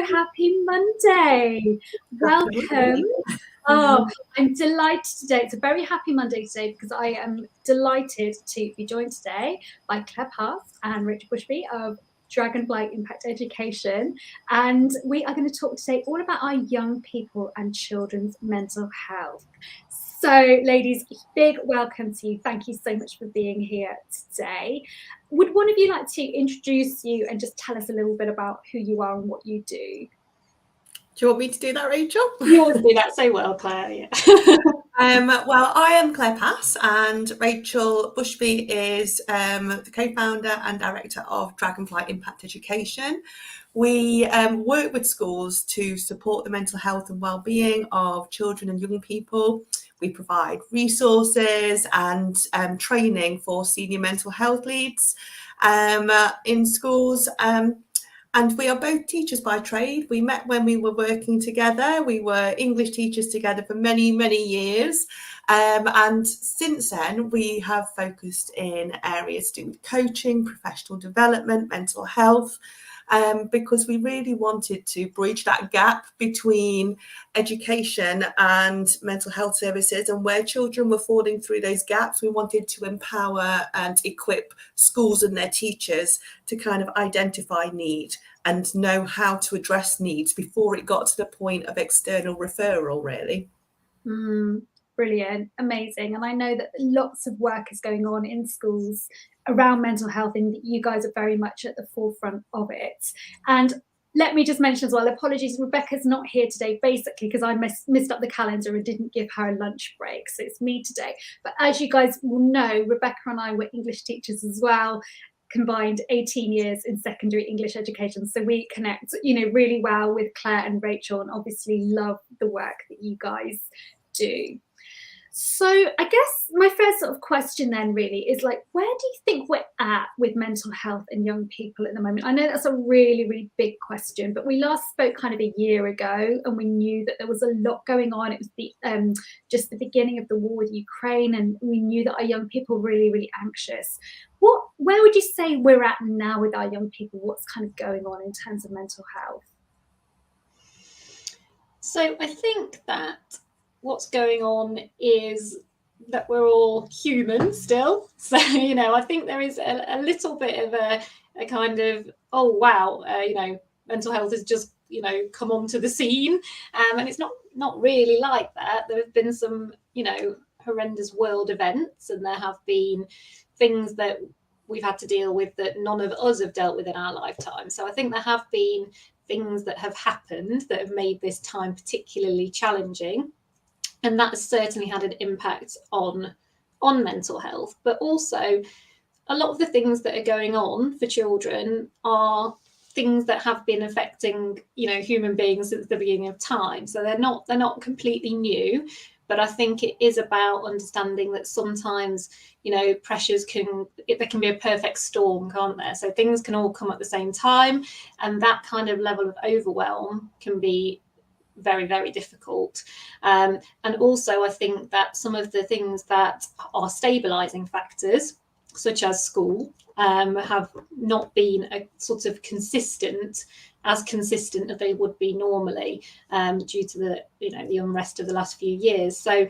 Happy Monday. Welcome. Oh, I'm delighted today. It's a very happy Monday today because I am delighted to be joined today by Claire Pass and Rachael Bushby of Dragonfly Impact Education. And we are going to talk today all about our young people and children's mental health. So, ladies, big welcome to you. Thank you so much for being here today. Would one of you like to introduce you and just tell us a little bit about who you are and what you do? Do you want me to do that, Rachel? You always do that so well, Claire. Yeah. Well, I am Claire Pass, and Rachael Bushby is the co-founder and director of Dragonfly Impact Education. We work with schools to support the mental health and well-being of children and young people. We provide resources and training for senior mental health leads in schools. And we are both teachers by trade. We met when we were working together. We were English teachers together for many, many years. And since then, we have focused in areas to do with coaching, professional development, mental health, because we really wanted to bridge that gap between education and mental health services, and where children were falling through those gaps, we wanted to empower and equip schools and their teachers to kind of identify need and know how to address needs before it got to the point of external referral, really. Brilliant, amazing. And I know that lots of work is going on in schools around mental health, and you guys are very much at the forefront of it. And let me just mention as well, apologies, Rebecca's not here today, basically because I missed up the calendar and didn't give her a lunch break. So it's me today. But as you guys will know, Rebecca and I were English teachers as well, combined 18 years in secondary English education. So we connect, really well with Claire and Rachael, and obviously love the work that you guys do. So I guess my first sort of question then really is, like, where do you think we're at with mental health and young people at the moment? I know that's a really, really big question, but we last spoke kind of a year ago, and we knew that there was a lot going on. It was just the beginning of the war with Ukraine, and we knew that our young people were really, really anxious. Where would you say we're at now with our young people? What's kind of going on in terms of mental health? So I think that what's going on is that we're all human still. So, I think there is a little bit of a kind of, oh, wow, mental health has just, come onto the scene. And it's not really like that. There have been some, horrendous world events, and there have been things that we've had to deal with that none of us have dealt with in our lifetime. So I think there have been things that have happened that have made this time particularly challenging. And that has certainly had an impact on mental health. But also, a lot of the things that are going on for children are things that have been affecting, human beings since the beginning of time. So they're not completely new. But I think it is about understanding that sometimes, pressures there can be a perfect storm, can't there? So things can all come at the same time. And that kind of level of overwhelm can be very, very difficult. And also I think that some of the things that are stabilizing factors, such as school, have not been a sort of consistent as they would be normally, due to the unrest of the last few years. So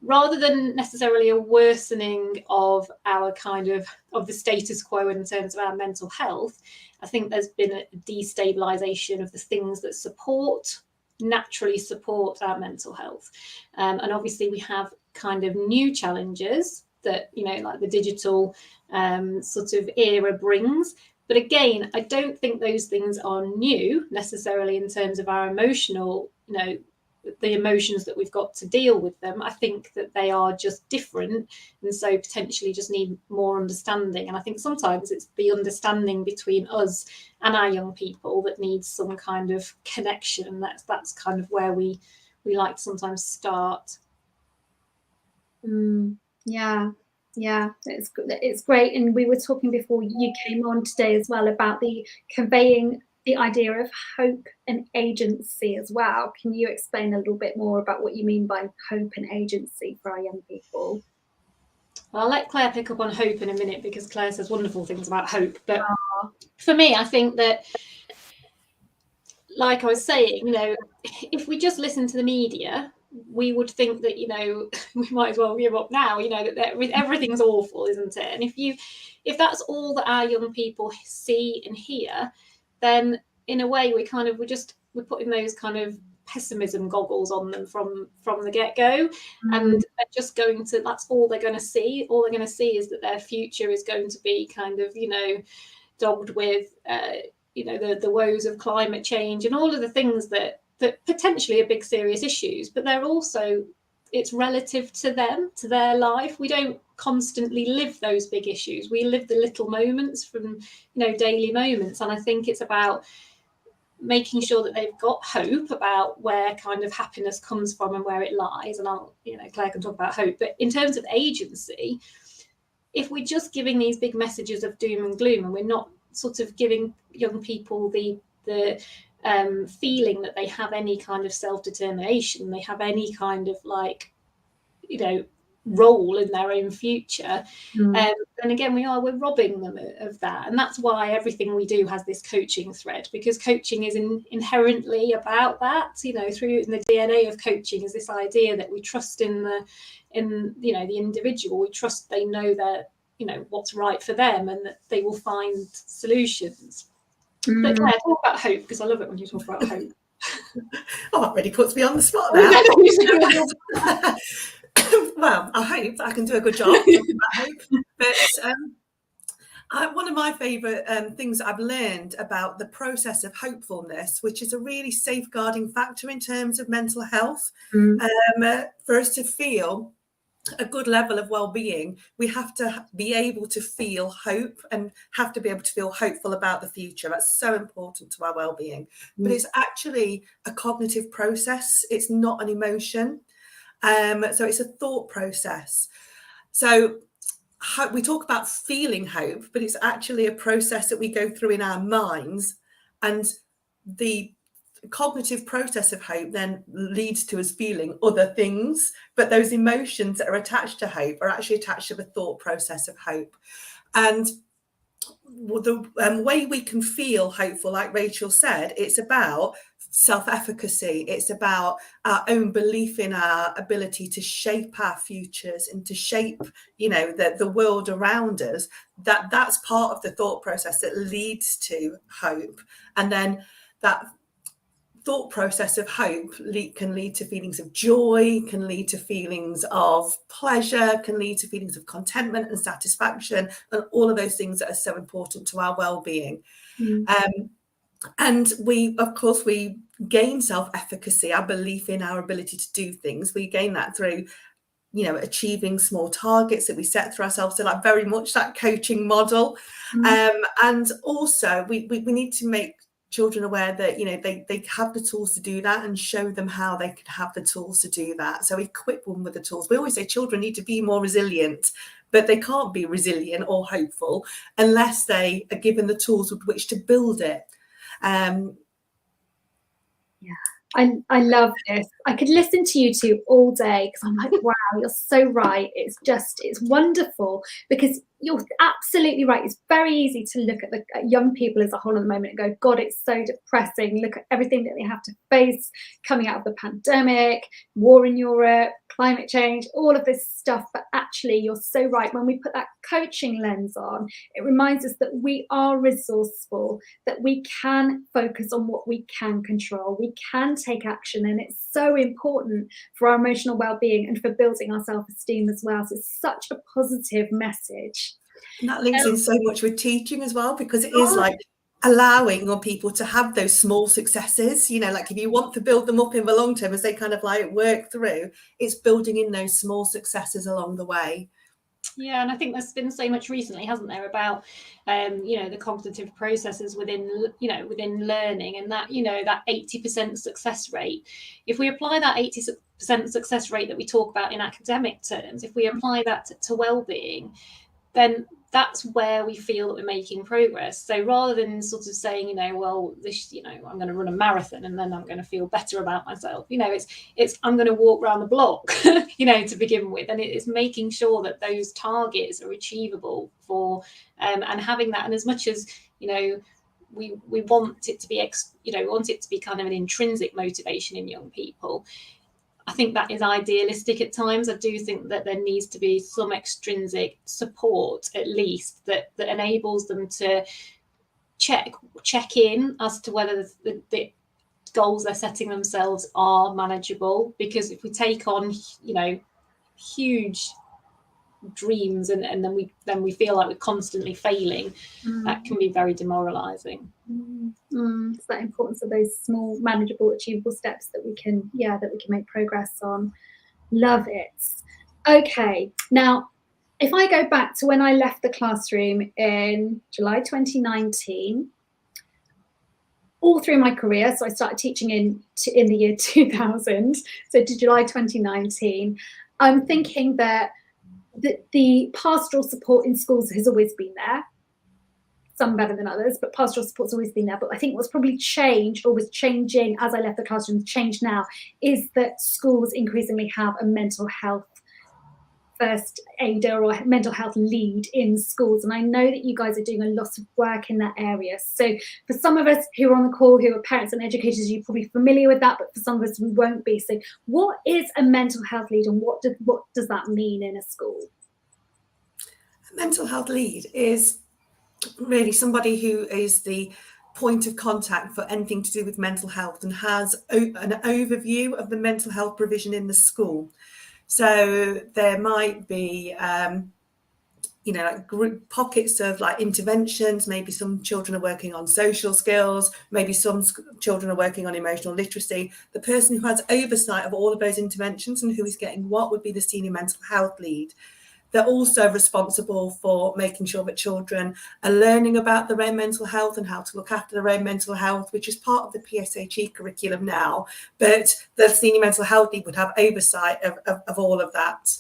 rather than necessarily a worsening of our kind of the status quo in terms of our mental health, I think there's been a destabilization of the things that support naturally support our mental health. And obviously we have kind of new challenges that, you know, like the digital sort of era brings. But again, I don't think those things are new necessarily in terms of our emotional, you know, the emotions that we've got to deal with them. I think that they are just different, and so potentially just need more understanding. And I think sometimes it's the understanding between us and our young people that needs some kind of connection. That's kind of where we like to sometimes start. Yeah, it's great. And we were talking before you came on today as well about the conveying the idea of hope and agency as well. Can you explain a little bit more about what you mean by hope and agency for our young people? Well, I'll let Claire pick up on hope in a minute, because Claire says wonderful things about hope. But for me, I think that, like I was saying, you know, if we just listen to the media, we would think that, you know, we might as well give up now, you know, that everything's awful, isn't it? And if that's all that our young people see and hear, then in a way we're putting those kind of pessimism goggles on them from the get-go, and they're just going to, that's all they're going to see. All they're going to see is that their future is going to be kind of, you know, dogged with you know, the woes of climate change and all of the things that potentially are big serious issues, but they're also, it's relative to them, to their life. We don't constantly live those big issues. We live the little moments from, you know, daily moments. And I think it's about making sure that they've got hope about where kind of happiness comes from and where it lies. And I'll, you know, Claire can talk about hope. But in terms of agency, if we're just giving these big messages of doom and gloom, and we're not sort of giving young people the feeling that they have any kind of self-determination, they have any kind of, like, you know, role in their own future, then again we're robbing them of that. And that's why everything we do has this coaching thread, because coaching is inherently about that. You know, in the DNA of coaching is this idea that we trust in you know, the individual. We trust they know that, you know, what's right for them, and that they will find solutions. But Claire, talk about hope, because I love it when you talk about hope. Oh, that really puts me on the spot now. Well, I hope I can do a good job talking about hope. But one of my favourite things I've learned about the process of hopefulness, which is a really safeguarding factor in terms of mental health, for us to feel a good level of well-being, we have to be able to feel hope and have to be able to feel hopeful about the future. That's so important to our well-being. But it's actually a cognitive process. It's not an emotion. So it's a thought process. So we talk about feeling hope, but it's actually a process that we go through in our minds, and the cognitive process of hope then leads to us feeling other things, but those emotions that are attached to hope are actually attached to the thought process of hope. And the way we can feel hopeful, like Rachael said, it's about self-efficacy. It's about our own belief in our ability to shape our futures and to shape, you know, the world around us. That's part of the thought process that leads to hope. And then that thought process of hope can lead to feelings of joy, can lead to feelings of pleasure, can lead to feelings of contentment and satisfaction, and all of those things that are so important to our well-being. And we gain self-efficacy, our belief in our ability to do things. We gain that through, you know, achieving small targets that we set for ourselves. So, like, very much that coaching model. And also we need to make children aware that, you know, they have the tools to do that, and show them how they can have the tools to do that. So equip them with the tools. We always say children need to be more resilient, but they can't be resilient or hopeful unless they are given the tools with which to build it. I love this. I could listen to you two all day, because I'm like, wow, you're so right. It's wonderful, because you're absolutely right. It's very easy to look at at young people as a whole at the moment and go, God, it's so depressing. Look at everything that they have to face coming out of the pandemic, war in Europe, climate change, all of this stuff. But actually, you're so right. When we put that coaching lens on, it reminds us that we are resourceful, that we can focus on what we can control, we can take action. And it's so important for our emotional well-being and for building our self-esteem as well. So it's such a positive message. And that links in so much with teaching as well, because it is like allowing your people to have those small successes, you know, like if you want to build them up in the long term as they kind of like work through, it's building in those small successes along the way. Yeah, and I think there's been so much recently, hasn't there, about the cognitive processes within learning, and that, that 80% success rate. If we apply that 80% success rate that we talk about in academic terms, if we apply that to well-being, then that's where we feel that we're making progress. So rather than sort of saying, well, this, I'm going to run a marathon and then I'm going to feel better about myself, it's I'm going to walk around the block, to begin with. And it's making sure that those targets are achievable for, and having that. And as much as, we want it to be, want it to be kind of an intrinsic motivation in young people, I think that is idealistic at times. I do think that there needs to be some extrinsic support, at least, that enables them to check in as to whether the goals they're setting themselves are manageable. Because if we take on, huge dreams and then we feel like we're constantly failing, that can be very demoralizing. It's that importance of those small, manageable, achievable steps that we can make progress on. Love it. Okay, now if I go back to when I left the classroom in July 2019, all through my career, so I started teaching in the year 2000, so to July 2019, I'm thinking that the pastoral support in schools has always been there, some better than others, but pastoral support's always been there. But I think what's probably changed, or was changing as I left the classroom, changed now, is that schools increasingly have a mental health first aider or mental health lead in schools. And I know that you guys are doing a lot of work in that area. So for some of us who are on the call, who are parents and educators, you're probably familiar with that, but for some of us we won't be. So what is a mental health lead, and what does that mean in a school? A mental health lead is really somebody who is the point of contact for anything to do with mental health and has an overview of the mental health provision in the school. So there might be, like group pockets of like interventions. Maybe some children are working on social skills. Maybe some children are working on emotional literacy. The person who has oversight of all of those interventions and who is getting what would be the senior mental health lead. They're also responsible for making sure that children are learning about their own mental health and how to look after their own mental health, which is part of the PSHE curriculum now. But the senior mental health lead would have oversight of all of that.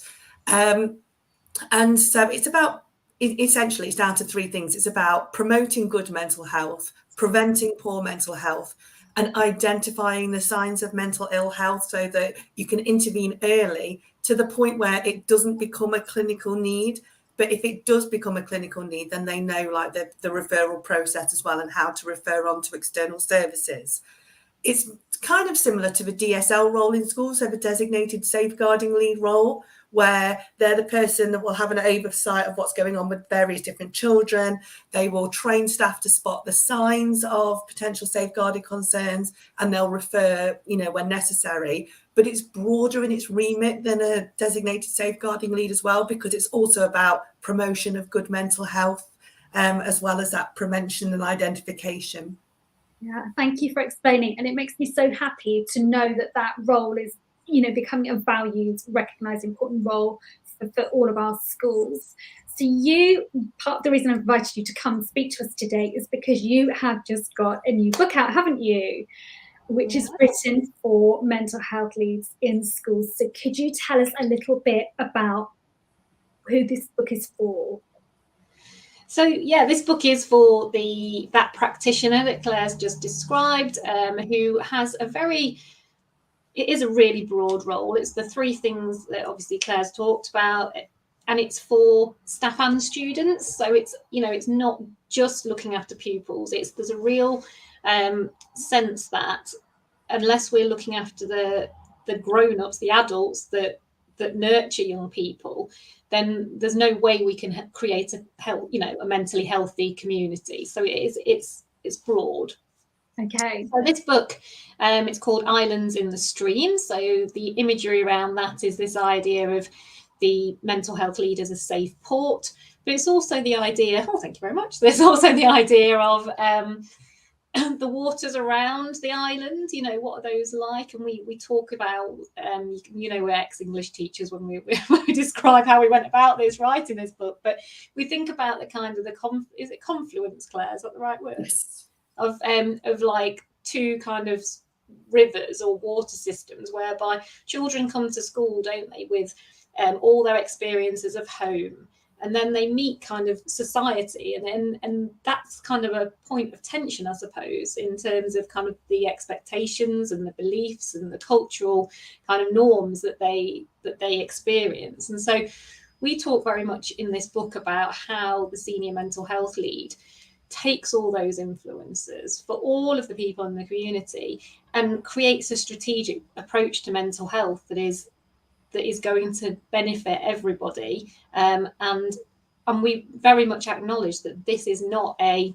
And so it's about, essentially, it's down to three things. It's about promoting good mental health, preventing poor mental health, and identifying the signs of mental ill health so that you can intervene early to the point where it doesn't become a clinical need. But if it does become a clinical need, then they know like the referral process as well and how to refer on to external services. It's kind of similar to the DSL role in schools, so the designated safeguarding lead role, where they're the person that will have an oversight of what's going on with various different children. They will train staff to spot the signs of potential safeguarding concerns, and they'll refer, when necessary. But it's broader in its remit than a designated safeguarding lead as well, because it's also about promotion of good mental health, as well as that prevention and identification. Yeah, thank you for explaining. And it makes me so happy to know that role is, becoming a valued, recognised, important role for all of our schools. So part of the reason I've invited you to come speak to us today is because you have just got a new book out, haven't you? Which is written for mental health leads in schools. So could you tell us a little bit about who this book is for? So this book is for that practitioner that Claire's just described, who has it is a really broad role. It's the three things that obviously Claire's talked about, and it's for staff and students. So it's not just looking after pupils. There's a real sense that unless we're looking after the grown-ups, the adults that that nurture young people, then there's no way we can create a mentally healthy community. So it's broad. Okay. So this book, it's called Islands in the Stream. So the imagery around that is this idea of the mental health lead as a safe port, but it's also the idea, thank you very much. There's also the idea of the waters around the island, what are those like? And we talk about, we're ex-English teachers when we describe how we went about this, writing this book, but we think about the kind of is it confluence, Claire? Is that the right word? Yes. Of like two kind of rivers or water systems whereby children come to school, don't they, with all their experiences of home, and then they meet kind of society, and that's kind of a point of tension, I suppose, in terms of kind of the expectations and the beliefs and the cultural kind of norms that they experience. And so we talk very much in this book about how the senior mental health lead takes all those influences for all of the people in the community and creates a strategic approach to mental health that is going to benefit everybody, and we very much acknowledge that this is not a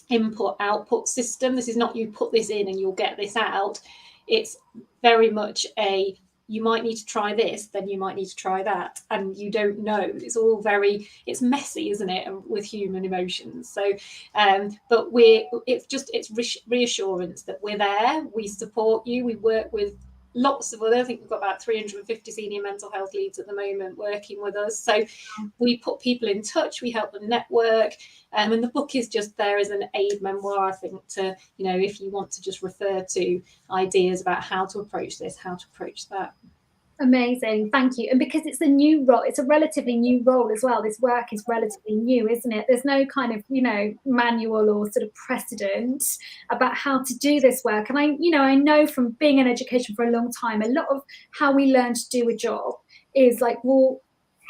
input-output system. This is not you put this in and you'll get this out. It's very much you might need to try this, then you might need to try that, and you don't know. It's messy, isn't it, with human emotions? So but it's reassurance that we're there, we support you, we work with lots of I think we've got about 350 senior mental health leads at the moment working with us. So we put people in touch, we help them network, and the book is just there as an aid memoir, I think, to, if you want to just refer to ideas about how to approach this, how to approach that. Amazing, thank you. And because it's a new role, it's a relatively new role as well. This work is relatively new, isn't it? There's no kind of, manual or sort of precedent about how to do this work. And I know from being in education for a long time, a lot of how we learn to do a job is like, well,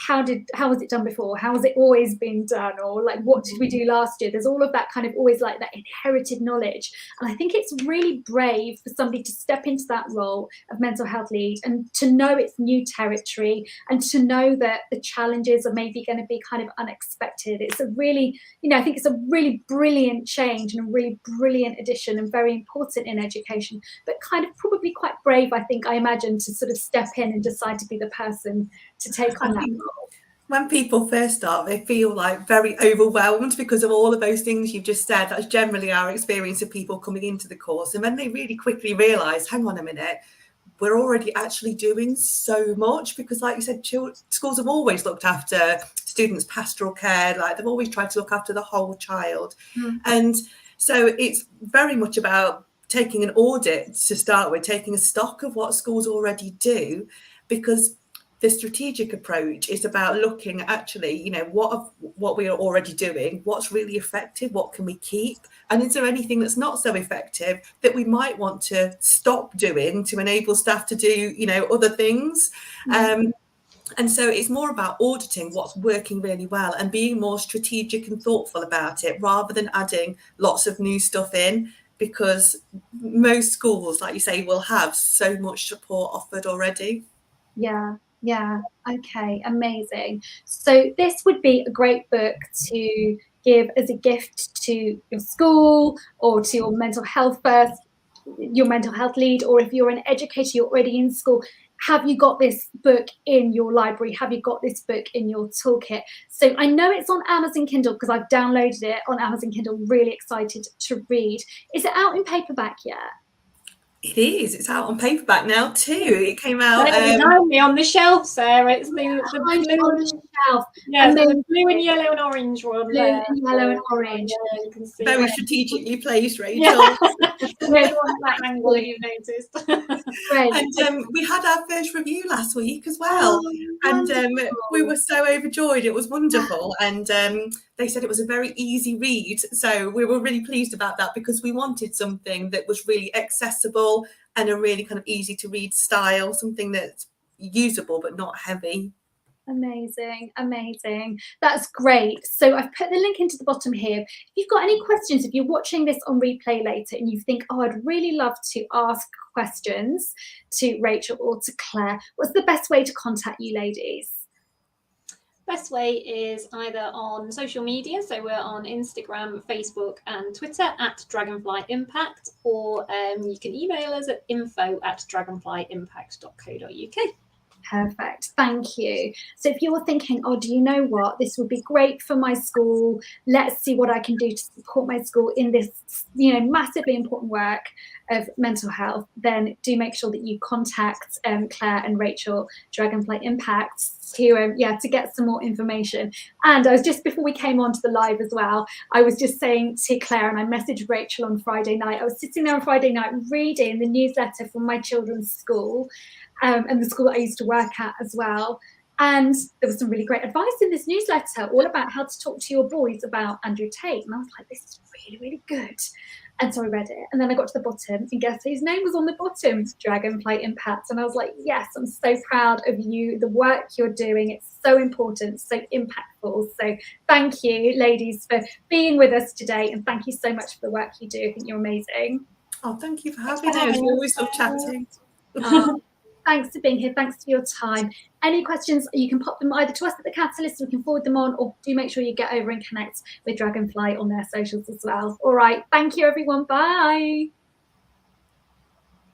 how was it done before? How has it always been done? Or like, what did we do last year? There's all of that kind of always like that inherited knowledge. And I think it's really brave for somebody to step into that role of mental health lead and to know it's new territory and to know that the challenges are maybe going to be kind of unexpected. It's a really, I think it's a really brilliant change and a really brilliant addition and very important in education, but kind of probably quite brave, I imagine, to sort of step in and decide to be the person to take on that role. When people first start, they feel like very overwhelmed because of all of those things you've just said. That's generally our experience of people coming into the course. And then they really quickly realise, hang on a minute, we're already actually doing so much, because like you said, schools have always looked after students' pastoral care, like they've always tried to look after the whole child. And so it's very much about taking an audit to start with, taking a stock of what schools already do, because the strategic approach is about looking at actually, what we are already doing, what's really effective, what can we keep, and is there anything that's not so effective that we might want to stop doing to enable staff to do, other things. And so it's more about auditing what's working really well and being more strategic and thoughtful about it, rather than adding lots of new stuff in, because most schools, like you say, will have so much support offered already. Yeah. Okay. Amazing. So this would be a great book to give as a gift to your school or to your mental health lead, or if you're an educator, you're already in school. Have you got this book in your library? Have you got this book in your toolkit? So I know it's on Amazon Kindle because I've downloaded it on Amazon Kindle. Really excited to read. Is it out in paperback yet? It is. It's out on paperback now too. It came out behind me on the shelf, Sarah. It's the blue on the shelf. Yeah, so the blue and yellow and orange one. Blue and yellow and orange. Yeah, you can see very it. strategically placed, Rachel. Yeah. There's one at that angle if you've noticed. Great. And we had our first review last week as well. And we were so overjoyed. It was wonderful. And they said it was a very easy read. So we were really pleased about that, because we wanted something that was really accessible and a really kind of easy to read style, something that's usable but not heavy. Amazing, amazing. That's great. So I've put the link into the bottom here. If you've got any questions, if you're watching this on replay later and you think, oh, I'd really love to ask questions to Rachel or to Claire, what's the best way to contact you ladies? Best way is either on social media, so we're on Instagram, Facebook and Twitter at Dragonfly Impact, or you can email us at info@dragonflyimpact.co.uk. Perfect, thank you. So if you're thinking, oh, do you know what, this would be great for my school, let's see what I can do to support my school in this, you know, massively important work of mental health, then do make sure that you contact Claire and Rachel, Dragonfly Impact, to get some more information. And I was just, before we came on to the live as well, I was just saying to Claire, and I messaged Rachel on Friday night, I was sitting there on Friday night reading the newsletter from my children's school, and the school that I used to work at as well. And there was some really great advice in this newsletter, all about how to talk to your boys about Andrew Tate. And I was like, this is really, really good. And so I read it. And then I got to the bottom, and guess whose name was on the bottom? Dragonfly Impact. And I was like, yes, I'm so proud of you, the work you're doing. It's so important, so impactful. So thank you, ladies, for being with us today. And thank you so much for the work you do. I think you're amazing. Oh, thank you for having us. We always love chatting. Thanks for being here. Thanks for your time. Any questions, you can pop them either to us at the Catalyst, we can forward them on, or do make sure you get over and connect with Dragonfly on their socials as well. All right. Thank you, everyone. Bye.